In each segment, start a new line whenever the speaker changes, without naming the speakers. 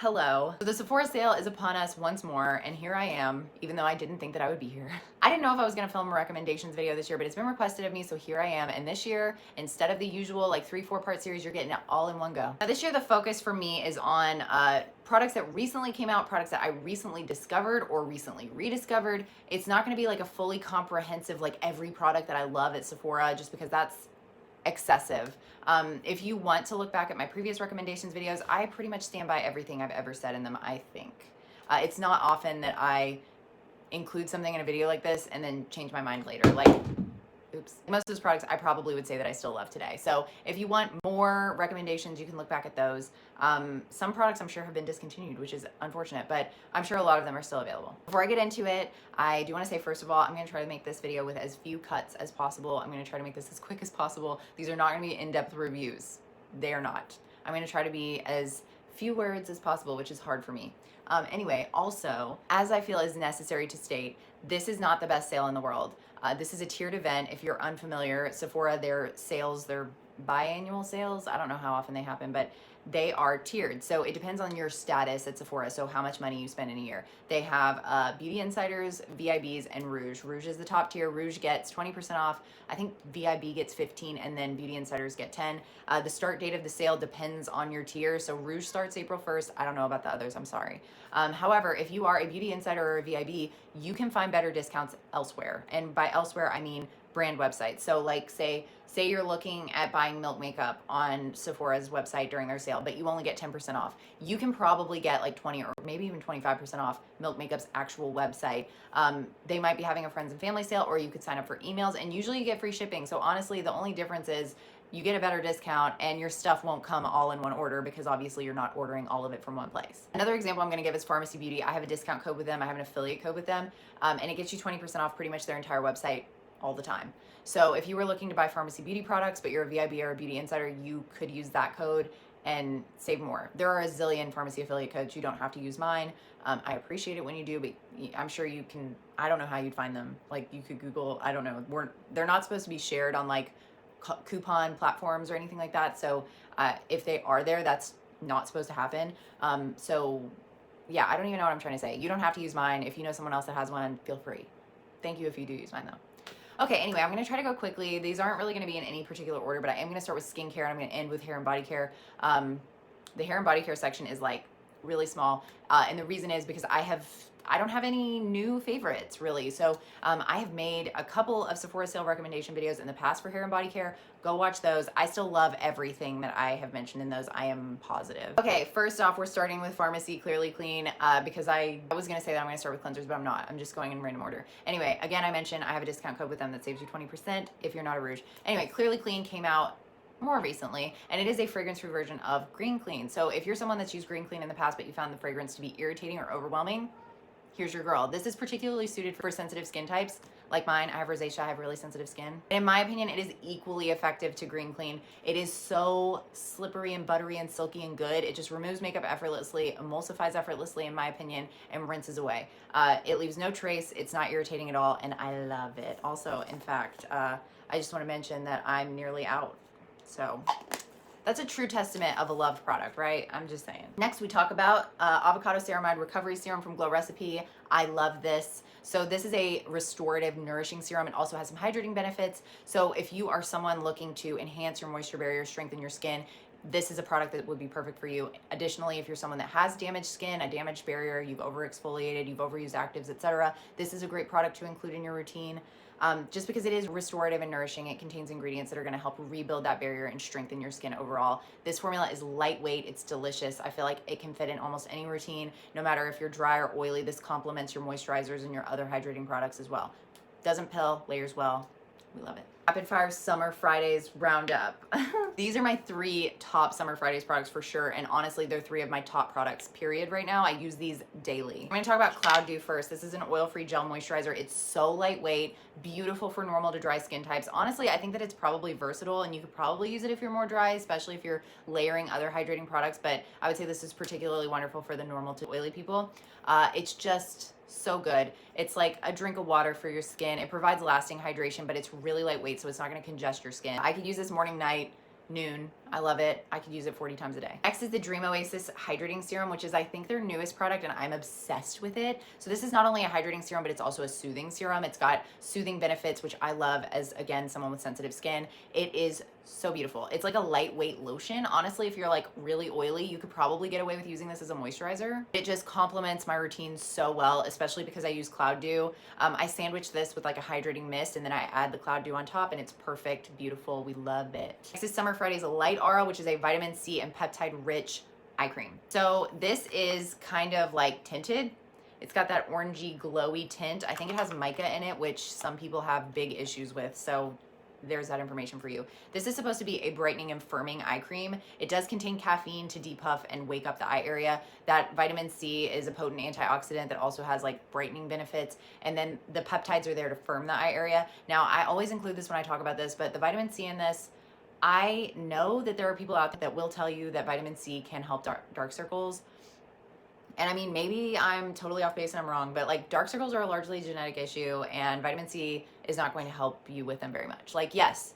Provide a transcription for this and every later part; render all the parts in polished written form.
Hello. So the Sephora sale is upon us once more, and here I am, even though I didn't think that I would be here. I didn't know if I was gonna film a recommendations video this year, but it's been requested of me, so here I am. And this year, instead of the usual like 3-4 part series, you're getting it all in one go. Now this year, the focus for me is on products that recently came out, products that I recently discovered or recently rediscovered. It's not gonna be like a fully comprehensive, like every product that I love at Sephora, just because that's excessive. If you want to look back at my previous recommendations videos, I pretty much stand by everything I've ever said in them, I think. It's not often that I include something in a video like this and then change my mind later. Like, oops. Most of those products I probably would say that I still love today. So if you want more recommendations, you can look back at those. Some products I'm sure have been discontinued, which is unfortunate, but I'm sure a lot of them are still available. Before I get into it, I do want to say, first of all, I'm going to try to make this video with as few cuts as possible. I'm going to try to make this as quick as possible. These are not going to be in-depth reviews. They are not. I'm going to try to be as few words as possible, which is hard for me. Anyway, also, as I feel is necessary to state, this is not the best sale in the world. This is a tiered event. If you're unfamiliar, Sephora, their sales, their biannual sales, I don't know how often they happen, but they are tiered. So it depends on your status at Sephora, so how much money you spend in a year. They have Beauty Insiders, VIBs, and Rouge. Rouge is the top tier. Rouge gets 20% off. I think VIB gets 15, and then Beauty Insiders get 10. The start date of the sale depends on your tier. So Rouge starts April 1st. I don't know about the others, I'm sorry. However, if you are a Beauty Insider or a VIB, you can find better discounts elsewhere. And by elsewhere, I mean brand websites. So like say you're looking at buying Milk makeup on Sephora's website during their sale, but you only get 10% off. You can probably get like 20 or maybe even 25% off Milk Makeup's actual website. They might be having a friends and family sale, or you could sign up for emails, and usually you get free shipping. So honestly, the only difference is you get a better discount and your stuff won't come all in one order, because obviously you're not ordering all of it from one place. Another example I'm gonna give is Pharmacy Beauty. I have a discount code with them. I have an affiliate code with them, and it gets you 20% off pretty much their entire website all the time. So if you were looking to buy Pharmacy Beauty products, but you're a VIB or a Beauty Insider, you could use that code and save more. There are a zillion pharmacy affiliate codes. You don't have to use mine. I appreciate it when you do, but I'm sure you can, I don't know how you'd find them. Like you could Google, I don't know. They're not supposed to be shared on like coupon platforms or anything like that. So if they are there, that's not supposed to happen. So yeah, I don't even know what I'm trying to say. You don't have to use mine. If you know someone else that has one, feel free. Thank you if you do use mine though. Okay, anyway, I'm gonna try to go quickly. These aren't really gonna be in any particular order, but I am gonna start with skincare and I'm gonna end with hair and body care. The hair and body care section is like really small. And the reason is because I don't have any new favorites really. So I have made a couple of Sephora sale recommendation videos in the past for hair and body care. Go watch those. I still love everything that I have mentioned in those. I am positive. Okay, first off, we're starting with Pharmacy Clearly Clean because I was gonna say that I'm gonna start with cleansers, but I'm not. I'm just going in random order. Anyway, again, I mentioned I have a discount code with them that saves you 20% if you're not a Rouge. Anyway, Clearly Clean came out more recently, and it is a fragrance-free version of Green Clean. So if you're someone that's used Green Clean in the past, but you found the fragrance to be irritating or overwhelming, here's your girl. This is particularly suited for sensitive skin types like mine. I have rosacea, I have really sensitive skin. In my opinion, it is equally effective to Green Clean. It is so slippery and buttery and silky and good. It just removes makeup effortlessly, emulsifies effortlessly in my opinion, and rinses away. It leaves no trace, it's not irritating at all, and I love it. Also, in fact, I just want to mention that I'm nearly out. So that's a true testament of a loved product, right? I'm just saying. Next, we talk about Avocado Ceramide Recovery Serum from Glow Recipe. I love this. So this is a restorative, nourishing serum. It also has some hydrating benefits. So if you are someone looking to enhance your moisture barrier, strengthen your skin, this is a product that would be perfect for you. Additionally, if you're someone that has damaged skin, a damaged barrier, you've over-exfoliated, you've overused actives, etc., this is a great product to include in your routine. Just because it is restorative and nourishing, it contains ingredients that are going to help rebuild that barrier and strengthen your skin overall. This formula is lightweight, it's delicious. I feel like it can fit in almost any routine, no matter if you're dry or oily. This complements your moisturizers and your other hydrating products as well. Doesn't pill, layers well. We love it. Rapid Fire Summer Fridays Roundup. These are my 3 top Summer Fridays products for sure, and honestly, they're 3 of my top products, period, right now. I use these daily. I'm gonna talk about Cloud Dew first. This is an oil-free gel moisturizer. It's so lightweight, beautiful for normal to dry skin types. Honestly, I think that it's probably versatile, and you could probably use it if you're more dry, especially if you're layering other hydrating products, but I would say this is particularly wonderful for the normal to oily people. It's just so good. It's like a drink of water for your skin. It provides lasting hydration, but it's really lightweight, so it's not going to congest your skin. I could use this morning, night, noon. I love it. I could use it 40 times a day. Next is the Dream Oasis Hydrating Serum, which is I think their newest product and I'm obsessed with it. So this is not only a hydrating serum, but it's also a soothing serum. It's got soothing benefits, which I love as, again, someone with sensitive skin. It is so beautiful. It's like a lightweight lotion. Honestly, if you're like really oily, you could probably get away with using this as a moisturizer. It just complements my routine so well, especially because I use Cloud Dew. I sandwich this with like a hydrating mist and then I add the Cloud Dew on top and it's perfect, beautiful. We love it. Next is Summer Friday's Light Aura, which is a vitamin C and peptide rich eye cream. So this is kind of like tinted. It's got that orangey glowy tint. I think it has mica in it, which some people have big issues with. So there's that information for you. This is supposed to be a brightening and firming eye cream. It does contain caffeine to depuff and wake up the eye area. That vitamin C is a potent antioxidant that also has like brightening benefits. And then the peptides are there to firm the eye area. Now, I always include this when I talk about this, but the vitamin C in this, I know that there are people out there that will tell you that vitamin C can help dark circles. And I mean, maybe I'm totally off base and I'm wrong, but like dark circles are a largely genetic issue and vitamin C is not going to help you with them very much. Like, yes,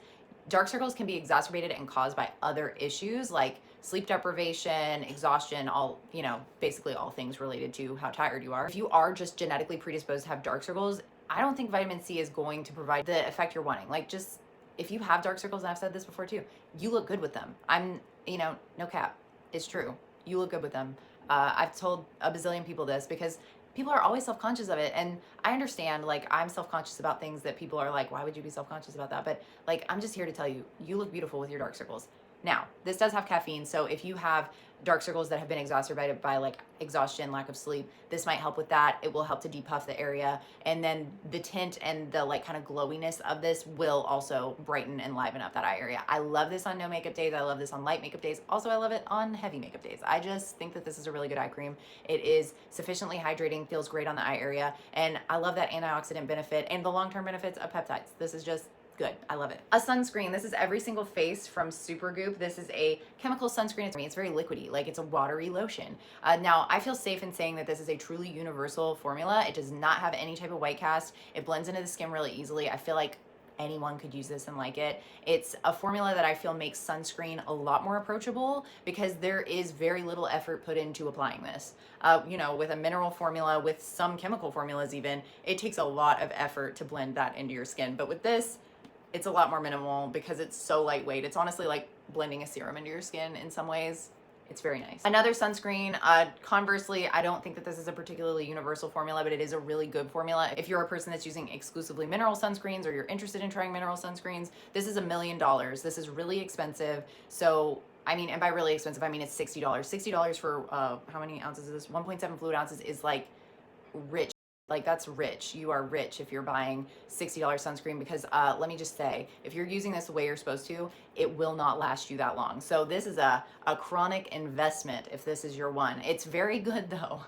dark circles can be exacerbated and caused by other issues like sleep deprivation, exhaustion, all, you know, basically all things related to how tired you are. If you are just genetically predisposed to have dark circles, I don't think vitamin C is going to provide the effect you're wanting. Like, just if you have dark circles, and I've said this before too, you look good with them. I'm, you know, no cap, it's true. You look good with them. I've told a bazillion people this because people are always self-conscious of it. And I understand, like, I'm self-conscious about things that people are like, why would you be self-conscious about that? But like, I'm just here to tell you, you look beautiful with your dark circles. Now, this does have caffeine. So if you have dark circles that have been exacerbated by like exhaustion, lack of sleep, this might help with that. It will help to depuff the area. And then the tint and the like kind of glowiness of this will also brighten and liven up that eye area. I love this on no makeup days. I love this on light makeup days. Also, I love it on heavy makeup days. I just think that this is a really good eye cream. It is sufficiently hydrating, feels great on the eye area. And I love that antioxidant benefit and the long-term benefits of peptides. This is just good. I love it. A sunscreen. This is Every Single Face from Supergoop. This is a chemical sunscreen. It's very liquidy, like it's a watery lotion. Now, I feel safe in saying that this is a truly universal formula. It does not have any type of white cast. It blends into the skin really easily. I feel like anyone could use this and like it. It's a formula that I feel makes sunscreen a lot more approachable because there is very little effort put into applying this. You know, with a mineral formula, with some chemical formulas even, it takes a lot of effort to blend that into your skin. But with this, it's a lot more minimal because it's so lightweight. It's honestly like blending a serum into your skin in some ways. It's very nice. Another sunscreen, conversely, I don't think that this is a particularly universal formula, but it is a really good formula. If you're a person that's using exclusively mineral sunscreans or you're interested in trying mineral sunscreens, this is $1 million. This is really expensive. So, I mean, and by really expensive, I mean it's $60. $60 for, how many ounces is this? 1.7 fluid ounces is like rich. Like, that's rich. You are rich if you're buying $60 sunscreen because let me just say, if you're using this the way you're supposed to, it will not last you that long. So this is a chronic investment if this is your one. It's very good though.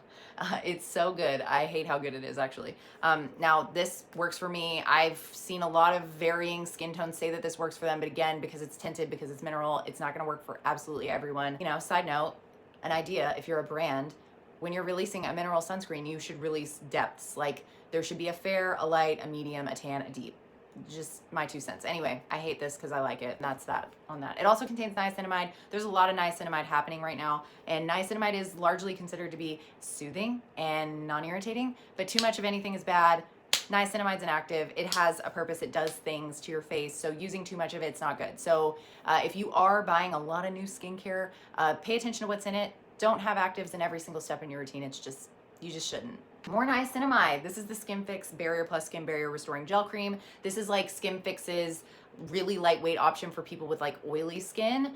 It's so good. I hate how good it is actually. Now this works for me. I've seen a lot of varying skin tones say that this works for them, but again, because it's tinted, because it's mineral, it's not gonna work for absolutely everyone. You know, side note, an idea, if you're a brand, when you're releasing a mineral sunscreen, you should release depths. Like, there should be a fair, a light, a medium, a tan, a deep. Just my 2 cents. Anyway, I hate this because I like it. That's that on that. It also contains niacinamide. There's a lot of niacinamide happening right now, and niacinamide is largely considered to be soothing and non-irritating, but too much of anything is bad. Niacinamide's an active. It has a purpose. It does things to your face. So using too much of it's not good. So if you are buying a lot of new skincare, pay attention to what's in it. Don't have actives in every single step in your routine. It's just, you just shouldn't. More niacinamide. This is the Skin Fix Barrier Plus Skin Barrier Restoring Gel Cream. This is like Skin Fix's really lightweight option for people with like oily skin.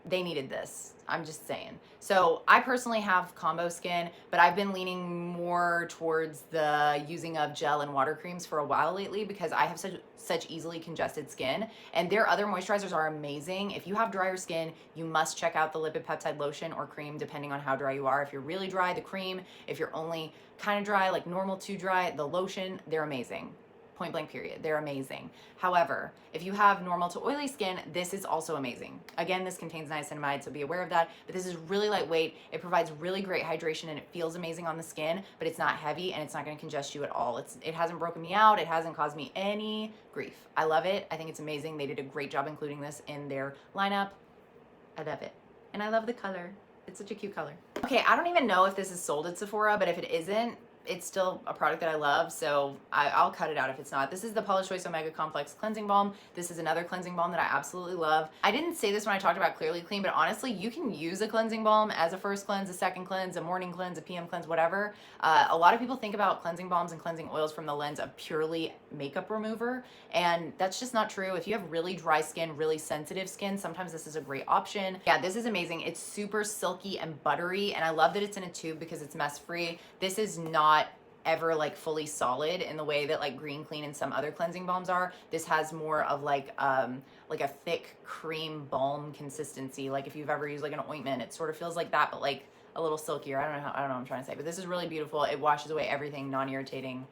They needed this. I'm just saying. So I personally have combo skin, but I've been leaning more towards the using of gel and water creams for a while lately because I have such easily congested skin, and their other moisturizers are amazing. If you have drier skin, you must check out the lipid peptide lotion or cream depending on how dry you are. If you're really dry, the cream. If you're only kind of dry, like normal to dry, the lotion, they're amazing. point blank period. They're amazing. However, if you have normal to oily skin, this is also amazing. Again, this contains niacinamide, so be aware of that, but this is really lightweight. It provides really great hydration and it feels amazing on the skin, but it's not heavy and it's not gonna congest you at all. It hasn't broken me out. It hasn't caused me any grief. I love it. I think it's amazing. They did a great job including this in their lineup. I love it. And I love the color. It's such a cute color. Okay, I don't even know if this is sold at Sephora, but if it isn't, it's still a product that I love, so I'll cut it out if it's not. This is the Paula's Choice Omega Complex Cleansing Balm. This is another cleansing balm that I absolutely love. I didn't say this when I talked about Clearly Clean, but honestly, you can use a cleansing balm as a first cleanse, a second cleanse, a morning cleanse, a PM cleanse, whatever. A lot of people think about cleansing balms and cleansing oils from the lens of purely makeup remover, and that's just not true. If you have really dry skin, really sensitive skin, sometimes this is a great option. Yeah, this is amazing. It's super silky and buttery, and I love that it's in a tube because it's mess-free. This is not ever like fully solid in the way that like Green Clean and some other cleansing balms are. This has more of like a thick cream balm consistency. Like if you've ever used like an ointment, it sort of feels like that, but like a little silkier. I don't know what I'm trying to say, but this is really beautiful. It washes away everything, non-irritating.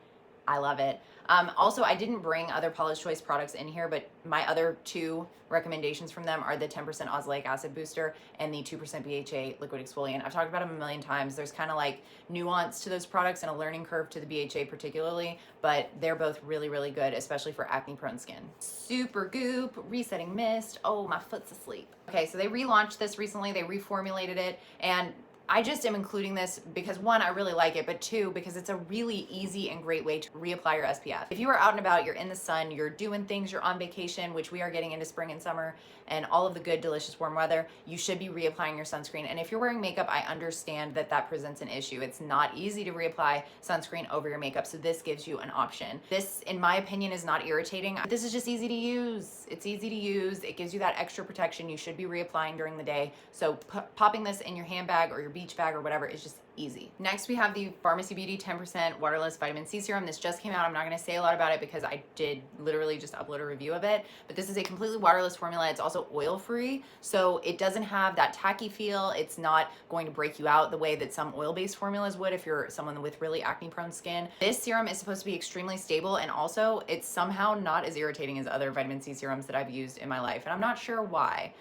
I love it. Also, I didn't bring other Paula's Choice products in here, but my other two recommendations from them are the 10% oxalic acid booster and the 2% BHA liquid exfoliant. I've talked about them a million times. There's kind of like nuance to those products and a learning curve to the BHA particularly, but they're both really, really good, especially for acne prone skin. Supergoop Resetting Mist. Oh, my foot's asleep. Okay, so they relaunched this recently. They reformulated it, and I just am including this because one, I really like it, but two, because it's a really easy and great way to reapply your SPF. If you are out and about, you're in the sun, you're doing things, you're on vacation, which we are getting into spring and summer and all of the good, delicious warm weather, you should be reapplying your sunscreen. And if you're wearing makeup, I understand that that presents an issue. It's not easy to reapply sunscreen over your makeup, so this gives you an option. This, in my opinion, is not irritating. This is just easy to use. It's easy to use. It gives you that extra protection. You should be reapplying during the day. So popping this in your handbag or your beach bag or whatever is just easy. Next, we have the Pharmacy Beauty 10% Waterless Vitamin C Serum. This just came out. I'm not going to say a lot about it because I did literally just upload a review of it, but this is a completely waterless formula. It's also oil-free, so it doesn't have that tacky feel. It's not going to break you out the way that some oil-based formulas would if you're someone with really acne-prone skin. This serum is supposed to be extremely stable, and also it's somehow not as irritating as other vitamin C serums that I've used in my life, and I'm not sure why.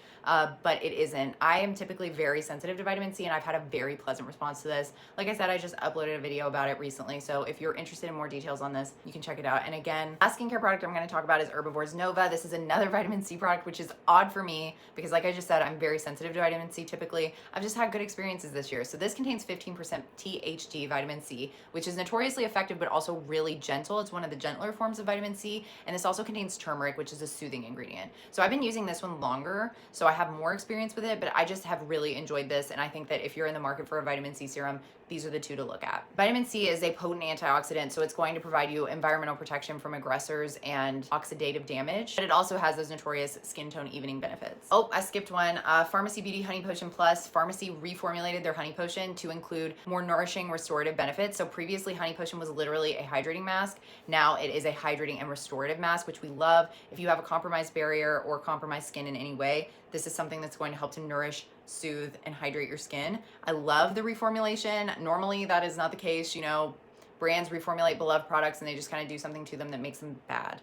But it isn't. I am typically very sensitive to vitamin C, and I've had a very pleasant response to this. Like I said, I just uploaded a video about it recently, so if you're interested in more details on this, you can check it out. And again, last skincare product I'm going to talk about is Herbivore's Nova. This is another vitamin C product, which is odd for me because, like I just said, I'm very sensitive to vitamin C typically. I've just had good experiences this year. So this contains 15% THD vitamin C, which is notoriously effective but also really gentle. It's one of the gentler forms of vitamin C, and this also contains turmeric, which is a soothing ingredient. So I've been using this one longer, so I have more experience with it, but I just have really enjoyed this, and I think that if you're in the market for a vitamin C serum, these are the two to look at. Vitamin C is a potent antioxidant, so it's going to provide you environmental protection from aggressors and oxidative damage, but it also has those notorious skin tone evening benefits. Oh, I skipped one. Pharmacy Beauty Honey Potion Plus. Pharmacy reformulated their honey potion to include more nourishing restorative benefits. So previously, honey potion was literally a hydrating mask. Now it is a hydrating and restorative mask, which we love. If you have a compromised barrier or compromised skin in any way, this is something that's going to help to nourish, soothe, and hydrate your skin. I love the reformulation. Normally that is not the case. You know, brands reformulate beloved products and they just kind of do something to them that makes them bad.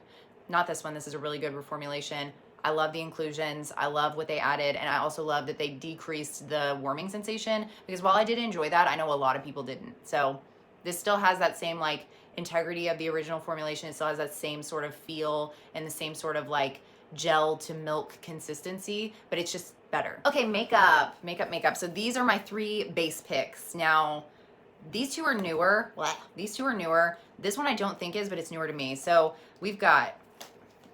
Not this one. This is a really good reformulation. I love the inclusions. I love what they added. And I also love that they decreased the warming sensation, because while I did enjoy that, I know a lot of people didn't. So this still has that same like integrity of the original formulation. It still has that same sort of feel and the same sort of like gel to milk consistency, but it's just better. Okay, makeup. So these are my three base picks. Now, these two are newer. These two are newer. This one I don't think is, but it's newer to me. So we've got,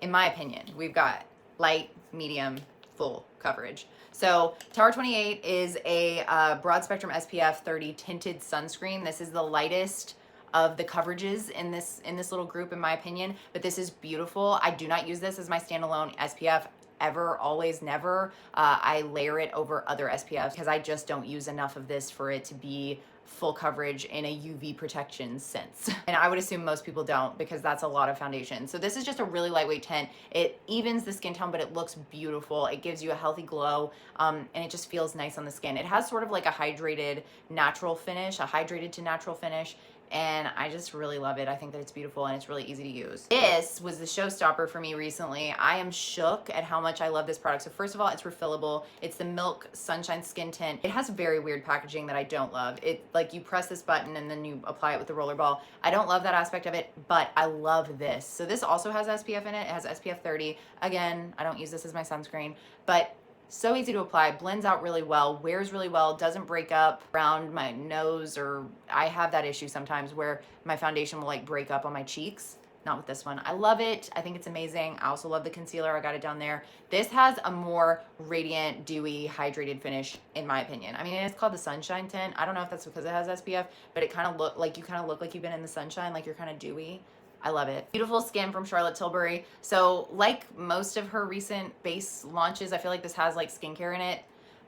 in my opinion, we've got light, medium, full coverage. So Tower 28 is a broad spectrum SPF 30 tinted sunscreen. This is the lightest of the coverages in this little group, in my opinion, but this is beautiful. I do not use this as my standalone SPF ever, always, never. I layer it over other SPFs because I just don't use enough of this for it to be full coverage in a UV protection sense. And I would assume most people don't, because that's a lot of foundation. So this is just a really lightweight tint. It evens the skin tone, but it looks beautiful. It gives you a healthy glow, and it just feels nice on the skin. It has sort of like a hydrated natural finish, a hydrated to natural finish. and I just really love it. I think that it's beautiful and it's really easy to use. This was the showstopper for me recently. I am shook at how much I love this product. So first of all, it's refillable. It's the Milk Sunshine Skin Tint. It has very weird packaging that I don't love. It, like, you press this button and then you apply it with the roller ball. I don't love that aspect of it, but I love this. So this also has SPF in it. It has SPF 30. Again, I don't use this as my sunscreen, but so easy to apply, blends out really well, wears really well, doesn't break up around my nose, or I have that issue sometimes where my foundation will like break up on my cheeks. Not with this one. I love it. I think it's amazing. I also love the concealer. I got it down there. This has a more radiant, dewy, hydrated finish, in my opinion. I mean, it's called the Sunshine Tint. I don't know if that's because it has SPF, but it kind of look like you've been in the sunshine, like you're kind of dewy. I love it. Beautiful Skin from Charlotte Tilbury. So like most of her recent base launches, I feel like this has like skincare in it.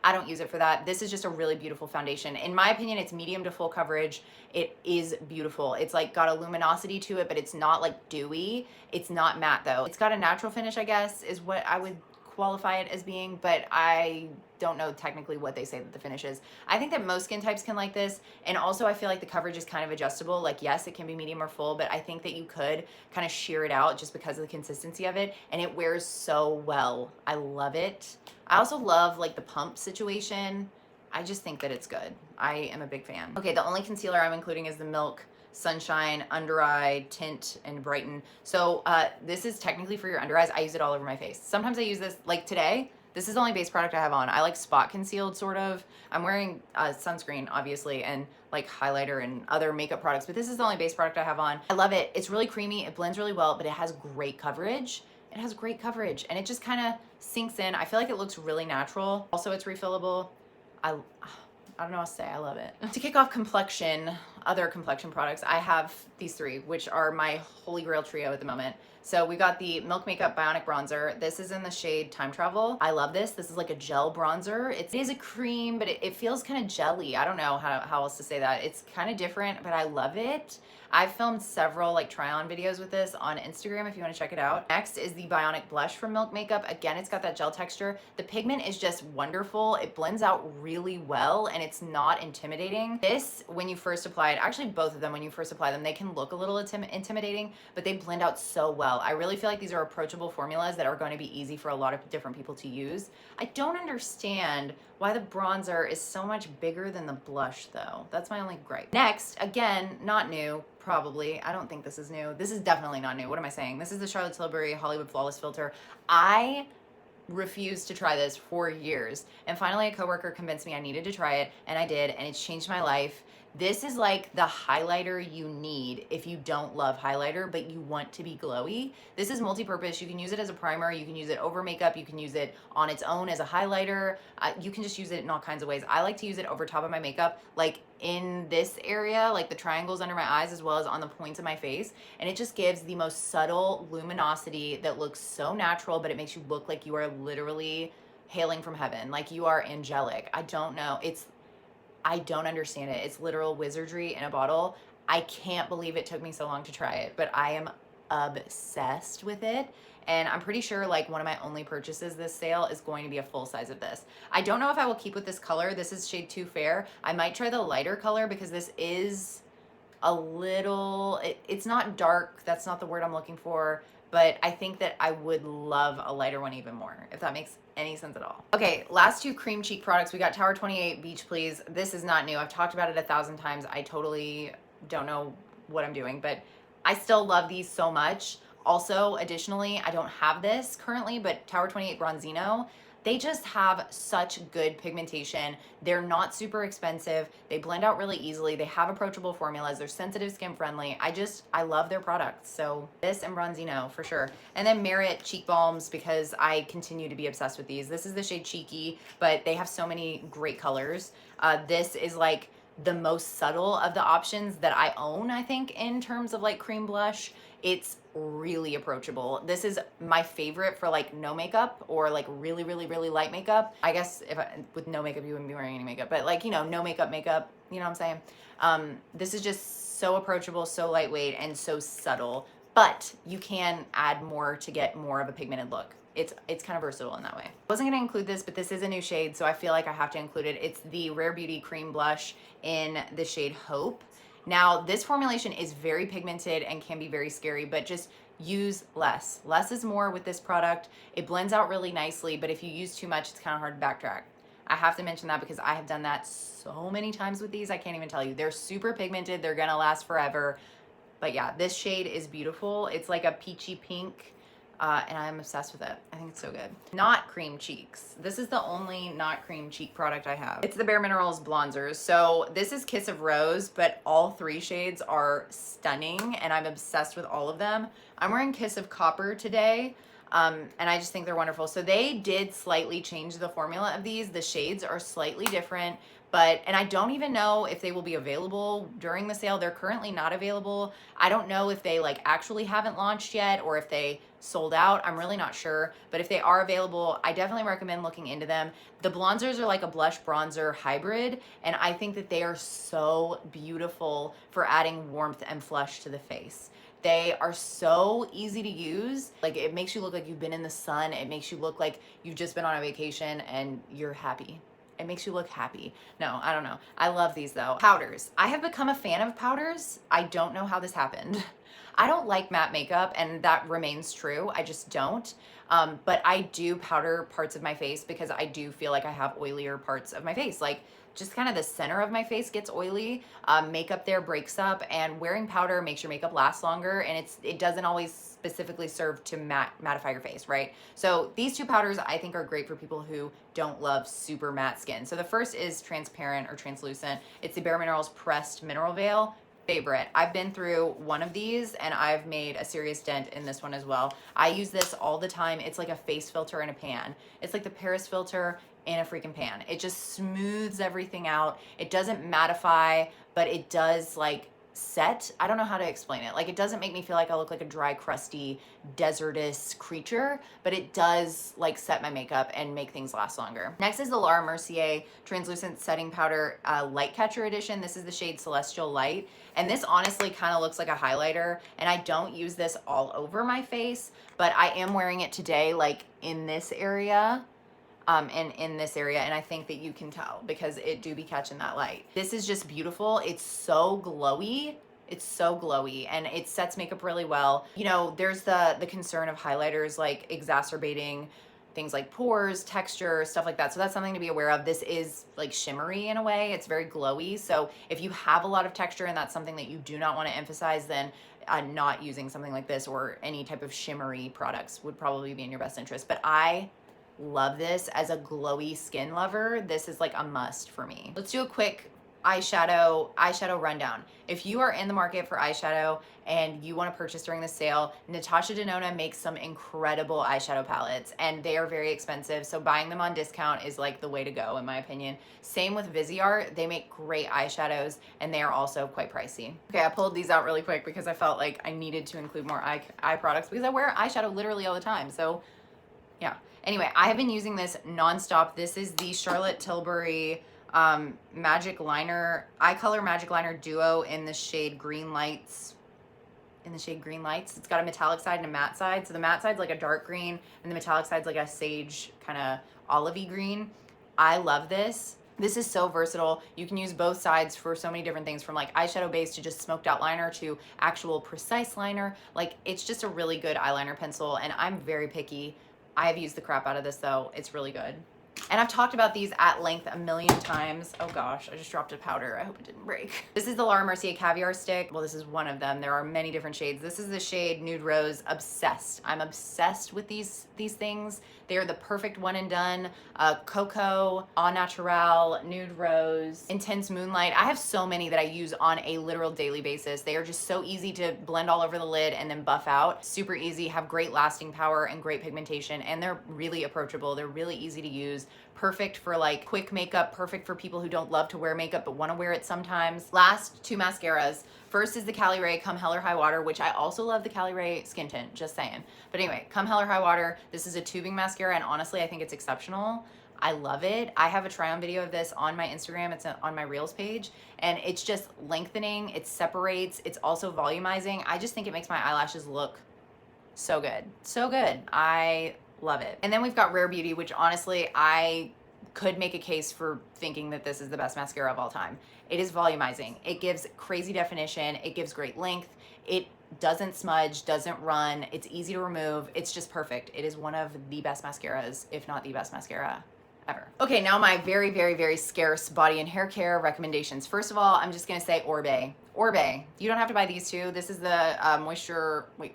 I don't use it for that. This is just a really beautiful foundation. In my opinion, it's medium to full coverage. It is beautiful. It's like got a luminosity to it, but it's not like dewy. It's not matte though. It's got a natural finish, I guess, is what I would qualify it as being, but I don't know technically what they say that the finish is. I think that most skin types can like this, and also I feel like the coverage is kind of adjustable. Like, yes, it can be medium or full, but I think that you could kind of sheer it out just because of the consistency of it, and it wears so well. I love it. I also love like the pump situation. I just think that it's good. I am a big fan. Okay, the only concealer I'm including is the Milk Sunshine Under Eye Tint and Brighten. So this is technically for your under eyes. I use it all over my face. Sometimes I use this, like today, this is the only base product I have on. I like spot concealed, sort of. I'm wearing sunscreen, obviously, and like highlighter and other makeup products, but this is the only base product I have on. I love it. It's really creamy. It blends really well, but it has great coverage. It has great coverage, and it just kind of sinks in. I feel like it looks really natural. Also, it's refillable. I don't know what to say. I love it. To kick off complexion, other complexion products, I have these three, which are my holy grail trio at the moment. So we got the Milk Makeup Bionic Bronzer. This is in the shade Time Travel. I love this. This is like a gel bronzer. It is a cream, but it feels kind of jelly. I don't know how else to say that. It's kind of different, but I love it. I've filmed several like try-on videos with this on Instagram if you want to check it out. Next is the Bionic Blush from Milk Makeup. Again, it's got that gel texture. The pigment is just wonderful. It blends out really well, and it's not intimidating. This, when you first apply it, actually both of them, when you first apply them, they can look a little intimidating, but they blend out so well. I really feel like these are approachable formulas that are going to be easy for a lot of different people to use. I don't understand why the bronzer is so much bigger than the blush though. That's my only gripe. Next, again, not new, probably. I don't think this is new. This is definitely not new. What am I saying? This is the Charlotte Tilbury Hollywood Flawless Filter. I refused to try this for years, and finally a coworker convinced me I needed to try it, and I did, and it's changed my life. This is like the highlighter you need if you don't love highlighter, but you want to be glowy. This is multi-purpose. You can use it as a primer. You can use it over makeup. You can use it on its own as a highlighter. You can just use it in all kinds of ways. I like to use it over top of my makeup, like in this area, like the triangles under my eyes, as well as on the points of my face. And it just gives the most subtle luminosity that looks so natural, but it makes you look like you are literally hailing from heaven. Like you are angelic. I don't know. I don't understand it. It's literal wizardry in a bottle. I can't believe it took me so long to try it, but I am obsessed with it. And I'm pretty sure like one of my only purchases this sale is going to be a full size of this. I don't know if I will keep with this color. This is shade Too Fair. I might try the lighter color because this is a little, it's not dark. That's not the word I'm looking for. But I think that I would love a lighter one even more, if that makes any sense at all. Okay, last two cream cheek products. We got Tower 28 Beach Please. This is not new. I've talked about it 1,000 times. I totally don't know what I'm doing, but I still love these so much. Also, additionally, I don't have this currently, but Tower 28 Bronzino, they just have such good pigmentation. They're not super expensive. They blend out really easily. They have approachable formulas. They're sensitive skin friendly. I love their products. So this and Bronzino for sure. And then Merit Cheek Balms, because I continue to be obsessed with these. This is the shade Cheeky, but they have so many great colors. This is like the most subtle of the options that I own, I think, in terms of like cream blush. It's really approachable. This is my favorite for like no makeup or like really, really, really light makeup. I guess with no makeup, you wouldn't be wearing any makeup, but like, you know, no makeup, you know what I'm saying? This is just so approachable, so lightweight, and so subtle, but you can add more to get more of a pigmented look. It's kind of versatile in that way. I wasn't gonna include this, but this is a new shade, so I feel like I have to include it. It's the Rare Beauty Cream Blush in the shade Hope. Now, this formulation is very pigmented and can be very scary, but just use less. Less is more with this product. It blends out really nicely, but if you use too much, it's kind of hard to backtrack. I have to mention that because I have done that so many times with these, I can't even tell you. They're super pigmented, they're gonna last forever. But yeah, this shade is beautiful. It's like a peachy pink, and I'm obsessed with it. I think it's so good. Not cream cheeks. This is the only not cream cheek product I have. It's the Bare Minerals Bronzers. So this is Kiss of Rose, but all 3 shades are stunning, and I'm obsessed with all of them. I'm wearing Kiss of Copper today, and I just think they're wonderful. So they did slightly change the formula of these. The shades are slightly different, and I don't even know if they will be available during the sale. They're currently not available. I don't know if they like actually haven't launched yet or if they sold out. I'm really not sure, but if they are available, I definitely recommend looking into them. The bronzers are like a blush bronzer hybrid, and I think that they are so beautiful for adding warmth and flush to the face. They are so easy to use. Like, it makes you look like you've been in the sun. It makes you look like you've just been on a vacation and you're happy. It makes you look happy. No, I don't know. I love these though. Powders. I have become a fan of powders. I don't know how this happened. I don't like matte makeup, and that remains true. I just don't. But I do powder parts of my face because I do feel like I have oilier parts of my face. Like, just kind of the center of my face gets oily. Makeup there breaks up, and wearing powder makes your makeup last longer, and it doesn't always specifically serve to mattify your face, right? So these 2 powders I think are great for people who don't love super matte skin. So the first is transparent or translucent. It's the Bare Minerals Pressed Mineral Veil. Favorite. I've been through one of these and I've made a serious dent in this one as well. I use this all the time. It's like a face filter in a pan. It's like the Paris filter in a freaking pan. It just smooths everything out. It doesn't mattify, but it does like set. I don't know how to explain it. Like, it doesn't make me feel like I look like a dry, crusty, desertous creature, but it does like set my makeup and make things last longer. Next is the Laura Mercier Translucent Setting Powder Light Catcher Edition. This is the shade Celestial Light. And this honestly kind of looks like a highlighter, and I don't use this all over my face, but I am wearing it today, like in this area. And in this area, and I think that you can tell because it do be catching that light. This is just beautiful. It's so glowy. It's so glowy, and it sets makeup really well. You know, there's the concern of highlighters like exacerbating things like pores, texture, stuff like that. So that's something to be aware of. This is like shimmery in a way. It's very glowy. So if you have a lot of texture and that's something that you do not want to emphasize, then not using something like this or any type of shimmery products would probably be in your best interest. But I love this as a glowy skin lover. This is like a must for me. Let's do a quick eyeshadow rundown. If you are in the market for eyeshadow and you want to purchase during the sale, Natasha Denona makes some incredible eyeshadow palettes, and they are very expensive, so buying them on discount is like the way to go in my opinion. Same with Viseart. They make great eyeshadows, and they are also quite pricey. Okay, I pulled these out really quick because I felt like I needed to include more eye products because I wear eyeshadow literally all the time. So yeah. Anyway, I have been using this nonstop. This is the Charlotte Tilbury Magic Liner, Eye Color Magic Liner Duo in the shade Green Lights. It's got a metallic side and a matte side. So the matte side's like a dark green, and the metallic side's like a sage kind of olivey green. I love this. This is so versatile. You can use both sides for so many different things, from like eyeshadow base to just smoked out liner to actual precise liner. Like, it's just a really good eyeliner pencil, and I'm very picky. I have used the crap out of this though. It's really good. And I've talked about these at length a million times. Oh gosh, I just dropped a powder. I hope it didn't break. This is the Laura Mercier Caviar Stick. Well, this is one of them. There are many different shades. This is the shade Nude Rose. Obsessed. I'm obsessed with these things. They are the perfect one and done. Cocoa, Au Natural, Nude Rose, Intense Moonlight. I have so many that I use on a literal daily basis. They are just so easy to blend all over the lid and then buff out. Super easy, have great lasting power and great pigmentation, and they're really approachable. They're really easy to use. Perfect for like quick makeup, perfect for people who don't love to wear makeup but want to wear it sometimes. Last two mascaras. First is the Cali Ray Come Hell or High Water, which I also love the Cali Ray Skin Tint, just saying. But anyway, Come Hell or High Water. This is a tubing mascara, and honestly, I think it's exceptional. I love it. I have a try-on video of this on my Instagram. It's on my Reels page, and it's just lengthening. It separates. It's also volumizing. I just think it makes my eyelashes look so good. So good. I love it. And then we've got Rare Beauty, which honestly, I could make a case for thinking that this is the best mascara of all time. It is volumizing. It gives crazy definition. It gives great length. It doesn't smudge, doesn't run. It's easy to remove. It's just perfect. It is one of the best mascaras, if not the best mascara ever. Okay, now my very, very, very scarce body and hair care recommendations. First of all, I'm just gonna say Orbe. Orbe, you don't have to buy these two. This is the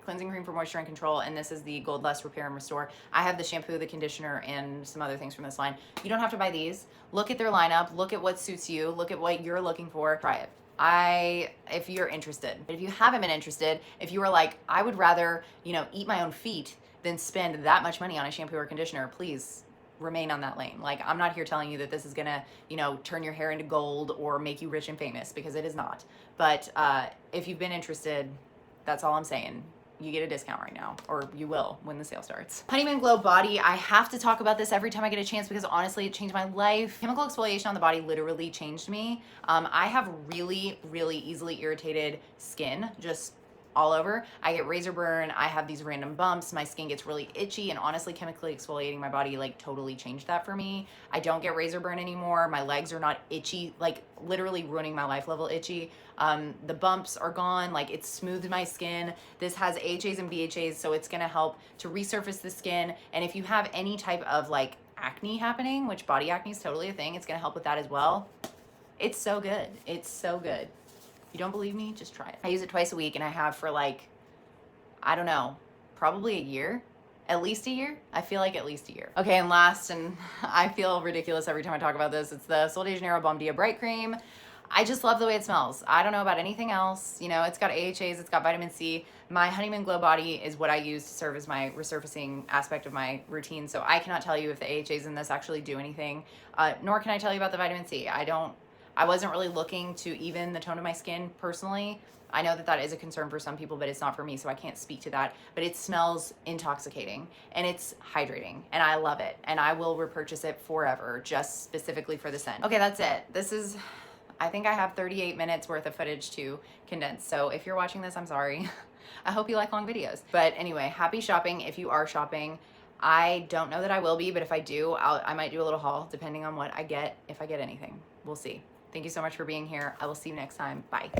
cleansing cream for moisture and control, and this is the Gold Lust Repair and Restore. I have the shampoo, the conditioner, and some other things from this line. You don't have to buy these. Look at their lineup, look at what suits you, look at what you're looking for, try it. If you're interested. But if you haven't been interested, if you were like, I would rather, eat my own feet than spend that much money on a shampoo or conditioner, please remain on that lane. Like, I'm not here telling you that this is gonna, turn your hair into gold or make you rich and famous, because it is not. But if you've been interested, that's all I'm saying. You get a discount right now, or you will when the sale starts. Honeymoon Glow Body, I have to talk about this every time I get a chance because honestly, it changed my life. Chemical exfoliation on the body literally changed me. I have really, really easily irritated skin, just all over. I get razor burn, I have these random bumps, my skin gets really itchy, and honestly, chemically exfoliating my body totally changed that for me. I don't get razor burn anymore. My legs are not itchy, literally ruining my life level itchy. The bumps are gone, it smoothed my skin. This has AHAs and BHAs, so it's gonna help to resurface the skin. And if you have any type of acne happening, which body acne is totally a thing, it's gonna help with that as well. It's so good. It's so good. You don't believe me? Just try it. I use it twice a week, and I have for I don't know, probably a year. At least a year? I feel like at least a year. Okay, and last, and I feel ridiculous every time I talk about this, it's the Sol de Janeiro Balm Dia Bright Cream. I just love the way it smells. I don't know about anything else. It's got AHAs, it's got vitamin C. My Honeymoon Glow Body is what I use to serve as my resurfacing aspect of my routine, so I cannot tell you if the AHAs in this actually do anything, nor can I tell you about the vitamin C. I wasn't really looking to even the tone of my skin personally. I know that that is a concern for some people, but it's not for me, so I can't speak to that. But it smells intoxicating, and it's hydrating, and I love it, and I will repurchase it forever, just specifically for the scent. Okay, that's it. I think I have 38 minutes worth of footage to condense, so if you're watching this, I'm sorry. I hope you like long videos. But anyway, happy shopping if you are shopping. I don't know that I will be, but if I do, I might do a little haul depending on what I get, if I get anything. We'll see. Thank you so much for being here. I will see you next time. Bye.